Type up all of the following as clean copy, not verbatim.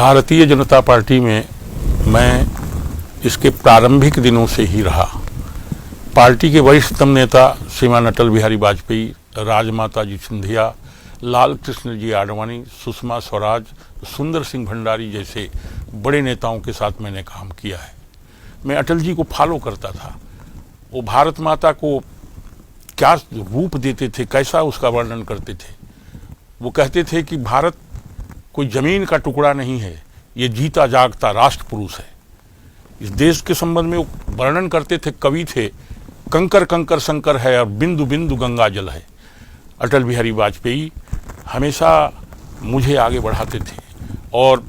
Bharatiya Janata party में मैं इसके प्रारंभिक दिनों से ही रहा। पार्टी के वरिष्ठतम नेता श्रीमान अटल बिहारी वाजपेयी, राजमाता जी सिंधिया, लाल कृष्ण जी आडवाणी, सुषमा स्वराज, सुंदर सिंह भंडारी जैसे बड़े नेताओं के साथ मैंने काम किया है। मैं अटल जी को फॉलो करता था। वो भारत माता को क्या रूप देते थे, कैसा उसका वर्णन करते थे। वो कहते थे कि भारत कोई जमीन का टुकड़ा नहीं है, ये जीता जागता राष्ट्र पुरुष है। इस देश के संबंध में वो वर्णन करते थे, कवि थे, कंकर कंकर शंकर है और बिंदु बिंदु गंगा जल है। अटल बिहारी वाजपेयी हमेशा मुझे आगे बढ़ाते थे और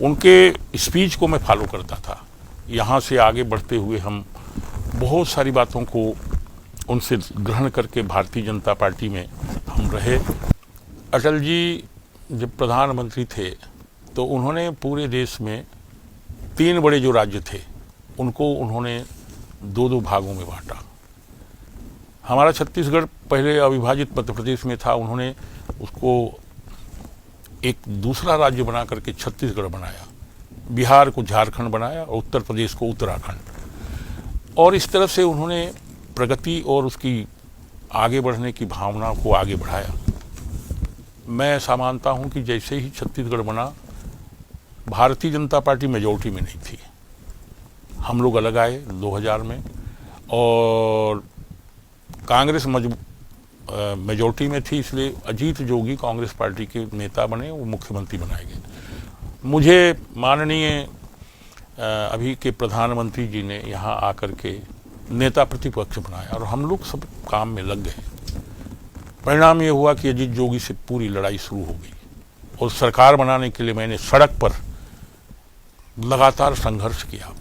उनके स्पीच को मैं फॉलो करता था। यहाँ से आगे बढ़ते हुए हम बहुत सारी बातों को उनसे ग्रहण करके भारतीय जनता पार्टी में हम रहे। अटल जी जब प्रधानमंत्री थे तो उन्होंने पूरे देश में 3 बड़े जो राज्य थे उनको उन्होंने 2-2 भागों में बांटा। हमारा छत्तीसगढ़ पहले अविभाजित मध्य प्रदेश में था, उन्होंने उसको एक दूसरा राज्य बना करके छत्तीसगढ़ बनाया, बिहार को झारखंड बनाया और उत्तर प्रदेश को उत्तराखंड। और इस तरह से उन्होंने प्रगति और उसकी आगे बढ़ने की भावना को आगे बढ़ाया। मैं ऐसा मानता हूं कि जैसे ही छत्तीसगढ़ बना, भारतीय जनता पार्टी मेजॉरिटी में नहीं थी। हम लोग अलग आए 2000 में और कांग्रेस मेजॉरिटी में थी, इसलिए अजीत जोगी कांग्रेस पार्टी के नेता बने, वो मुख्यमंत्री बनाए गए। मुझे माननीय अभी के प्रधानमंत्री जी ने यहाँ आकर के नेता प्रतिपक्ष बनाया और हम लोग सब काम में लग गए। परिणाम ये हुआ कि अजीत जोगी से पूरी लड़ाई शुरू हो गई और सरकार बनाने के लिए मैंने सड़क पर लगातार संघर्ष किया,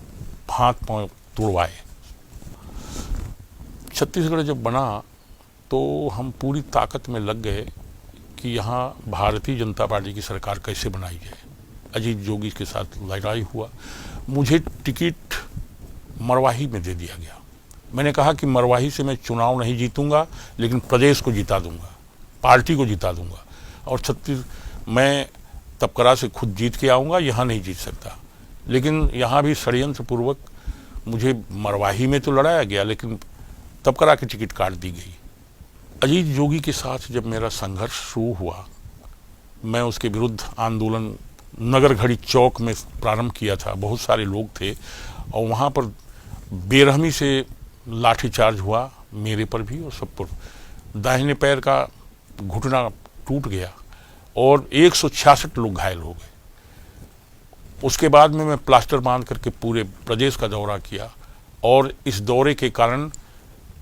हाथ पांव तोड़वाए। छत्तीसगढ़ जब बना तो हम पूरी ताकत में लग गए कि यहाँ भारतीय जनता पार्टी की सरकार कैसे बनाई जाए। अजीत जोगी के साथ लड़ाई हुआ। मुझे टिकट मरवाही में दे दिया गया। मैंने कहा कि मरवाही से मैं चुनाव नहीं जीतूंगा, लेकिन प्रदेश को जिता दूंगा, पार्टी को जिता दूंगा और मैं तपकरा से खुद जीत के आऊँगा, यहाँ नहीं जीत सकता। लेकिन यहाँ भी षड्यंत्र पूर्वक मुझे मरवाही में तो लड़ाया गया, लेकिन तपकरा की टिकट काट दी गई। अजीत जोगी के साथ जब मेरा संघर्ष शुरू हुआ, मैं उसके विरुद्ध आंदोलन नगर घड़ी चौक में प्रारंभ किया था। बहुत सारे लोग थे और वहाँ पर बेरहमी से लाठीचार्ज हुआ, मेरे पर भी और सब पर। दाहिने पैर का घुटना टूट गया और 166 लोग घायल हो गए। उसके बाद में मैं प्लास्टर बांध करके पूरे प्रदेश का दौरा किया और इस दौरे के कारण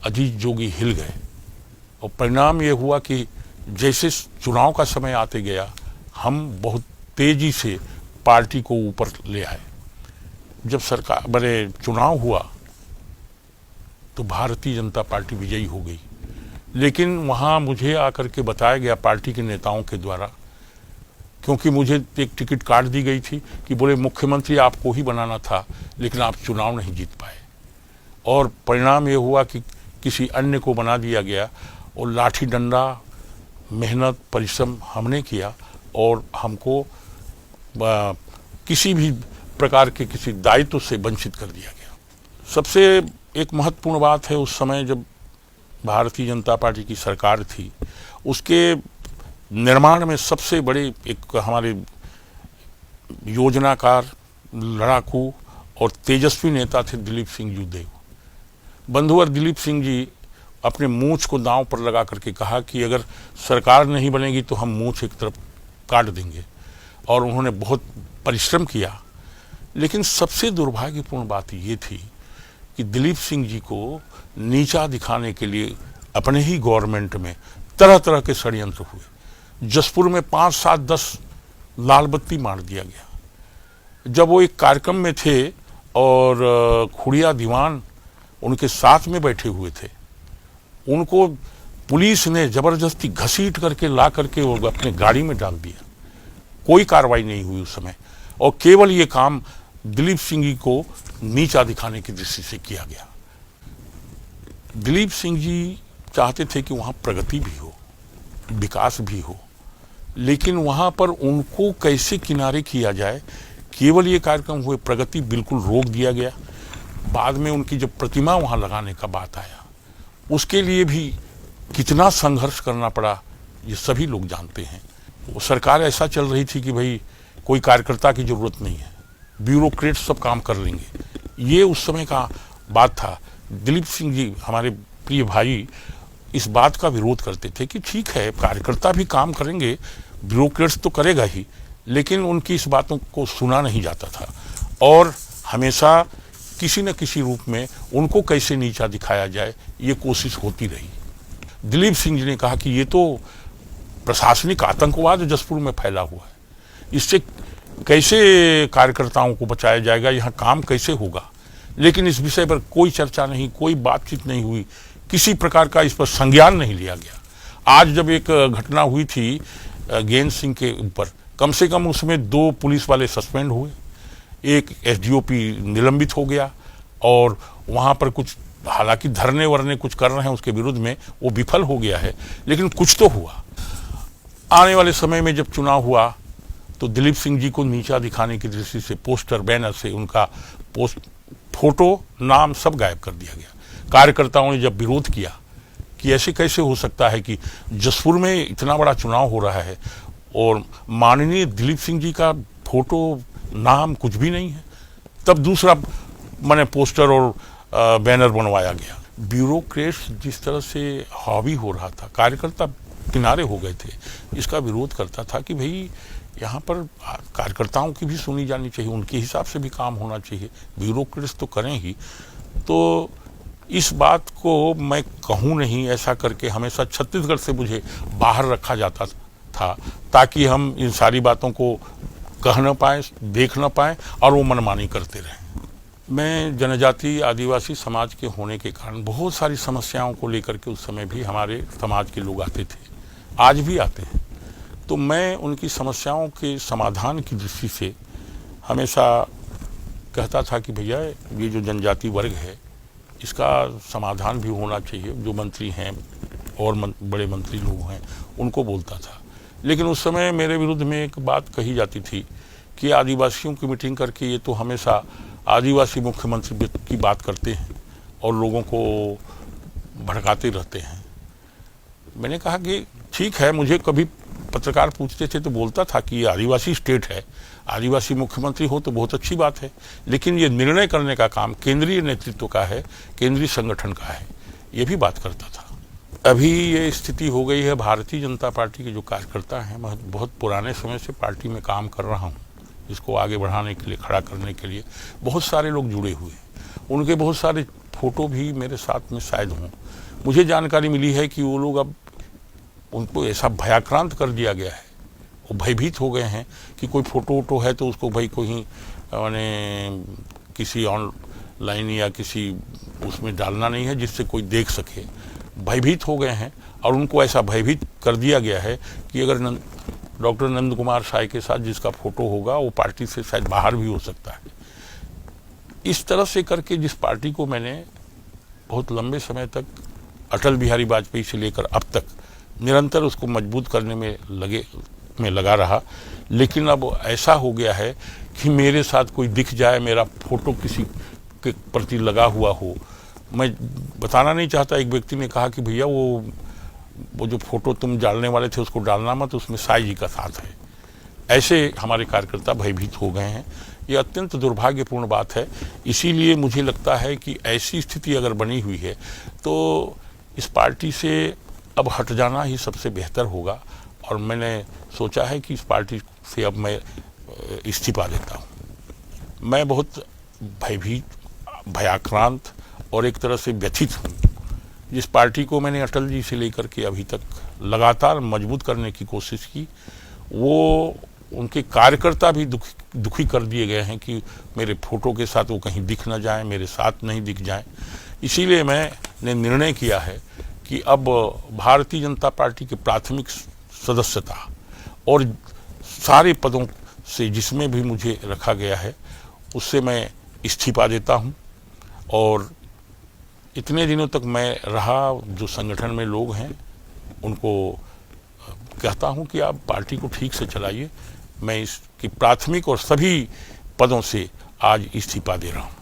अजीत जोगी हिल गए और परिणाम ये हुआ कि जैसे चुनाव का समय आते गया, हम बहुत तेजी से पार्टी को ऊपर ले आए। जब सरकार बड़े चुनाव हुआ तो भारतीय जनता पार्टी विजयी हो गई, लेकिन वहाँ मुझे आकर के बताया गया पार्टी के नेताओं के द्वारा, क्योंकि मुझे एक टिकट काट दी गई थी, कि बोले मुख्यमंत्री आपको ही बनाना था लेकिन आप चुनाव नहीं जीत पाए। और परिणाम ये हुआ कि किसी अन्य को बना दिया गया और लाठी डंडा, मेहनत, परिश्रम हमने किया और हमको किसी भी प्रकार के किसी दायित्व से वंचित कर दिया गया। सबसे एक महत्वपूर्ण बात है, उस समय जब भारतीय जनता पार्टी की सरकार थी, उसके निर्माण में सबसे बड़े एक हमारे योजनाकार, लड़ाकू और तेजस्वी नेता थे दिलीप सिंह जूदेव। बंधुवर दिलीप सिंह जी अपने मूंछ को दांव पर लगा करके कहा कि अगर सरकार नहीं बनेगी तो हम मूंछ एक तरफ काट देंगे, और उन्होंने बहुत परिश्रम किया। लेकिन सबसे दुर्भाग्यपूर्ण बात ये थी कि दिलीप सिंह जी को नीचा दिखाने के लिए अपने ही गवर्नमेंट में तरह तरह के षड्यंत्र हुए। जसपुर में 5, 7, 10 लाल बत्ती मार दिया गया। जब वो एक कार्यक्रम में थे और खुड़िया दीवान उनके साथ में बैठे हुए थे, उनको पुलिस ने जबरदस्ती घसीट करके ला करके वो अपने गाड़ी में डाल दिया। कोई कार्रवाई नहीं हुई उस समय, और केवल ये काम दिलीप सिंह जी को नीचा दिखाने की दृष्टि से किया गया। दिलीप सिंह जी चाहते थे कि वहाँ प्रगति भी हो, विकास भी हो, लेकिन वहाँ पर उनको कैसे किनारे किया जाए केवल ये कार्यक्रम हुए, प्रगति बिल्कुल रोक दिया गया। बाद में उनकी जब प्रतिमा वहाँ लगाने का बात आया, उसके लिए भी कितना संघर्ष करना पड़ा ये सभी लोग जानते हैं। वो सरकार ऐसा चल रही थी कि भाई कोई कार्यकर्ता की जरूरत नहीं है, ब्यूरोक्रेट सब काम कर लेंगे। ये उस समय का बात था। दिलीप सिंह जी हमारे प्रिय भाई इस बात का विरोध करते थे कि ठीक है, कार्यकर्ता भी काम करेंगे, ब्यूरोक्रेट्स तो करेगा ही, लेकिन उनकी इस बातों को सुना नहीं जाता था और हमेशा किसी न किसी रूप में उनको कैसे नीचा दिखाया जाए ये कोशिश होती रही। दिलीप सिंह जी ने कहा कि ये तो प्रशासनिक आतंकवाद जसपुर में फैला हुआ है, इससे कैसे कार्यकर्ताओं को बचाया जाएगा, यहाँ काम कैसे होगा। लेकिन इस विषय पर कोई चर्चा नहीं, कोई बातचीत नहीं हुई, किसी प्रकार का इस पर संज्ञान नहीं लिया गया। आज जब एक घटना हुई थी गेंद सिंह के ऊपर, कम से कम उसमें 2 पुलिस वाले सस्पेंड हुए, एक एसडीओपी निलंबित हो गया और वहाँ पर कुछ हालांकि धरने वरने कुछ कर रहे हैं उसके विरुद्ध में, वो विफल हो गया है, लेकिन कुछ तो हुआ। आने वाले समय में जब चुनाव हुआ तो दिलीप सिंह जी को नीचा दिखाने की दृष्टि से पोस्टर बैनर से उनका फोटो नाम सब गायब कर दिया गया। कार्यकर्ताओं ने जब विरोध किया कि ऐसे कैसे हो सकता है कि जसपुर में इतना बड़ा चुनाव हो रहा है और माननीय दिलीप सिंह जी का फोटो नाम कुछ भी नहीं है, तब दूसरा मैंने पोस्टर और बैनर बनवाया गया। ब्यूरोक्रेट्स जिस तरह से हावी हो रहा था, कार्यकर्ता किनारे हो गए थे, इसका विरोध करता था कि भाई यहाँ पर कार्यकर्ताओं की भी सुनी जानी चाहिए, उनके हिसाब से भी काम होना चाहिए, ब्यूरोक्रेट्स तो करें ही। तो इस बात को मैं कहूँ नहीं, ऐसा करके हमेशा छत्तीसगढ़ से मुझे बाहर रखा जाता था ताकि हम इन सारी बातों को कह न पाएँ, देख न पाएँ और वो मनमानी करते रहें। मैं जनजाति आदिवासी समाज के होने के कारण बहुत सारी समस्याओं को लेकर के उस समय भी हमारे समाज के लोग आते थे, आज भी आते हैं। तो मैं उनकी समस्याओं के समाधान की दृष्टि से हमेशा कहता था कि भैया ये जो जनजाति वर्ग है इसका समाधान भी होना चाहिए। जो मंत्री हैं और बड़े मंत्री लोग हैं उनको बोलता था, लेकिन उस समय मेरे विरुद्ध में एक बात कही जाती थी कि आदिवासियों की मीटिंग करके ये तो हमेशा आदिवासी मुख्यमंत्री की बात करते हैं और लोगों को भड़काते रहते हैं। मैंने कहा कि ठीक है, मुझे कभी पत्रकार पूछते थे तो बोलता था कि ये आदिवासी स्टेट है, आदिवासी मुख्यमंत्री हो तो बहुत अच्छी बात है, लेकिन ये निर्णय करने का काम केंद्रीय नेतृत्व का है, केंद्रीय संगठन का है, ये भी बात करता था। अभी ये स्थिति हो गई है, भारतीय जनता पार्टी के जो कार्यकर्ता हैं, मैं बहुत पुराने समय से पार्टी में काम कर रहा हूँ, इसको आगे बढ़ाने के लिए, खड़ा करने के लिए बहुत सारे लोग जुड़े हुए हैं। उनके बहुत सारे फोटो भी मेरे साथ में शायद हों। मुझे जानकारी मिली है कि वो लोग अब उनको ऐसा भयाक्रांत कर दिया गया है, वो भयभीत हो गए हैं कि कोई फोटो वोटो है तो उसको भाई कोई मैंने किसी ऑनलाइन या किसी उसमें डालना नहीं है जिससे कोई देख सके। भयभीत हो गए हैं और उनको ऐसा भयभीत कर दिया गया है कि अगर डॉक्टर नंद कुमार साय के साथ जिसका फोटो होगा वो पार्टी से शायद बाहर भी हो सकता है। इस तरह से करके जिस पार्टी को मैंने बहुत लंबे समय तक अटल बिहारी वाजपेयी से लेकर अब तक निरंतर उसको मजबूत करने में लगा रहा, लेकिन अब ऐसा हो गया है कि मेरे साथ कोई दिख जाए, मेरा फोटो किसी के प्रति लगा हुआ हो, मैं बताना नहीं चाहता। एक व्यक्ति ने कहा कि भैया वो जो फोटो तुम डालने वाले थे उसको डालना मत, उसमें साई जी का साथ है। ऐसे हमारे कार्यकर्ता भयभीत हो गए हैं। ये अत्यंत दुर्भाग्यपूर्ण बात है। इसीलिए मुझे लगता है कि ऐसी स्थिति अगर बनी हुई है तो इस पार्टी से अब हट जाना ही सबसे बेहतर होगा और मैंने सोचा है कि इस पार्टी से अब मैं इस्तीफा देता हूँ। मैं बहुत भयभीत, भयाक्रांत और एक तरह से व्यथित हूँ। जिस पार्टी को मैंने अटल जी से लेकर के अभी तक लगातार मजबूत करने की कोशिश की, वो उनके कार्यकर्ता भी दुखी कर दिए गए हैं कि मेरे फोटो के साथ वो कहीं दिख ना जाए, मेरे साथ नहीं दिख जाए। इसीलिए मैंने निर्णय किया है कि अब भारतीय जनता पार्टी की प्राथमिक सदस्यता और सारे पदों से जिसमें भी मुझे रखा गया है उससे मैं इस्तीफा देता हूं। और इतने दिनों तक मैं रहा, जो संगठन में लोग हैं उनको कहता हूं कि आप पार्टी को ठीक से चलाइए। मैं इसकी प्राथमिक और सभी पदों से आज इस्तीफा दे रहा हूं।